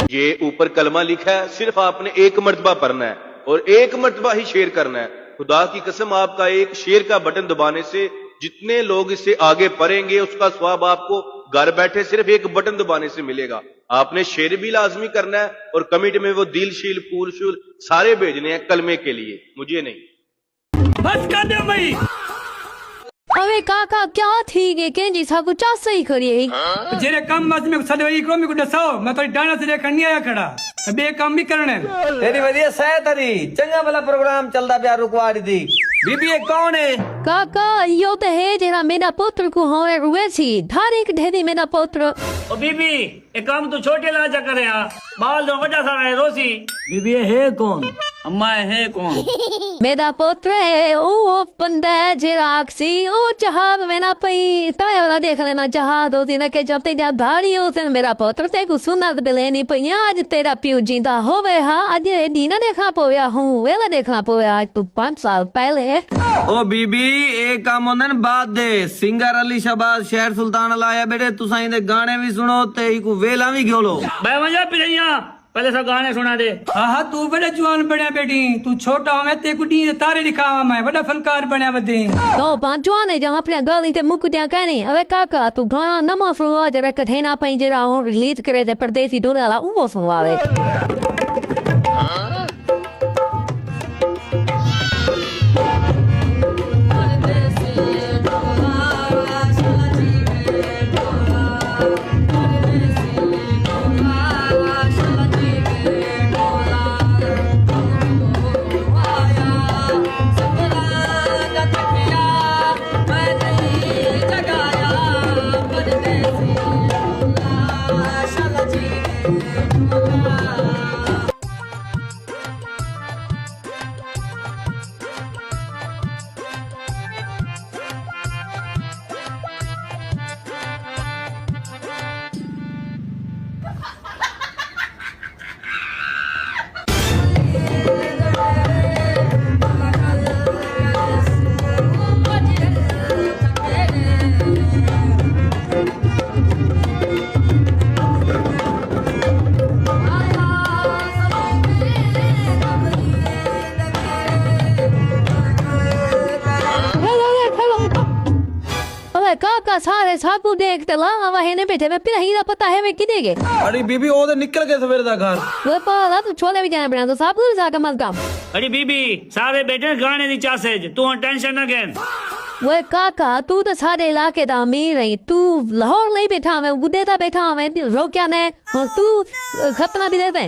یہ اوپر کلمہ لکھا ہے، صرف آپ نے ایک مرتبہ پڑھنا ہے اور ایک مرتبہ ہی شیئر کرنا ہے. خدا کی قسم آپ کا ایک شیئر کا بٹن دبانے سے جتنے لوگ اس سے آگے پڑھیں گے اس کا ثواب آپ کو گھر بیٹھے صرف ایک بٹن دبانے سے ملے گا. آپ نے شیئر بھی لازمی کرنا ہے اور کمیٹی میں وہ دل شیل پھول شول سارے بھیجنے ہیں کلمے کے لیے، مجھے نہیں. بس کر دو بھائی. اوے کاکا کیا تھی گے کنجی سا کو چاس ہی کریے جیرے کام بس میں سدے وہی کو میں کو دساؤ میں تو ڈانا سے دیکھن نہیں آیا کھڑا بے کام بھی کرنے. تیری ودیا صحت ہری چنگا بھلا پروگرام چلدا پیا رکواڑی دی. بی بی یہ کون ہے؟ کاکا یو تے ہے جڑا میرا پوتر کو ہوے روے سی دھارے ایک ڈھیری میرا پوتر. او بی بی اے کام تو چھوٹے لا چا کرے ہاں بال دو وجہ سارا ہے روسی. بی بی ہے کون؟ اما ہے کون؟ میرا پوتر ہے او بندہ جڑا اکسی او جہاز میں نہ پئی تایا والا دیکھ لینا جہاز ہو سی نہ کہ جب تے جا بھاری ہو تے میرا پوتر تے کو سنا دلے نہیں پئی اج تیرا پیو جیندا ہوے ہاں اج دینا دیکھا پویا ہوں ویلا دیکھنا پویا تو 5 سال پہلے. او بی بی اے کام ہوندن بعد دے. سنگر علی شہباز شہر سلطان لایا بیٹے تساں دے گانے بھی سنو تے کو ویلا بھی گھولو. بے وجہ پجیاں پہلے سب گانے سنا دے. ہاں تو بڑا جوان بنیا بیٹی تو چھوٹا ہوں میں تے کو ڈی تارے دکھاوا میں بڑا فنکار بنیا بدے. تو پانچوانے جہاں اپنے گلی تے مکدیاں کہنی اوے کاکا تو گانا نما سنوا جڑا کٹھینا پئی جڑا ہن ریلیز کرے تے پردیسی ڈولے والا او سنواوے. کاکا سارے سب کو دیکھتے لاوا وہنے بیٹھے میں پھر ہیرا پتہ ہے میں کدے گے. ارے بی بی او تے نکل گئے سویر دا گھر. وہ پالا تو چھولے بھی جانا بنا تو سب کو جا کے مت کام. ارے بی بی سارے بیٹھے گانے دی چاسے تو ٹینشن نہ گین. وہ کاکا تو سارے علاقے دا امیر ہے تو لاہور نہیں بیٹھا میں گڈے دا بیٹھا میں روکیا نے تو ختم بھی دے دیں.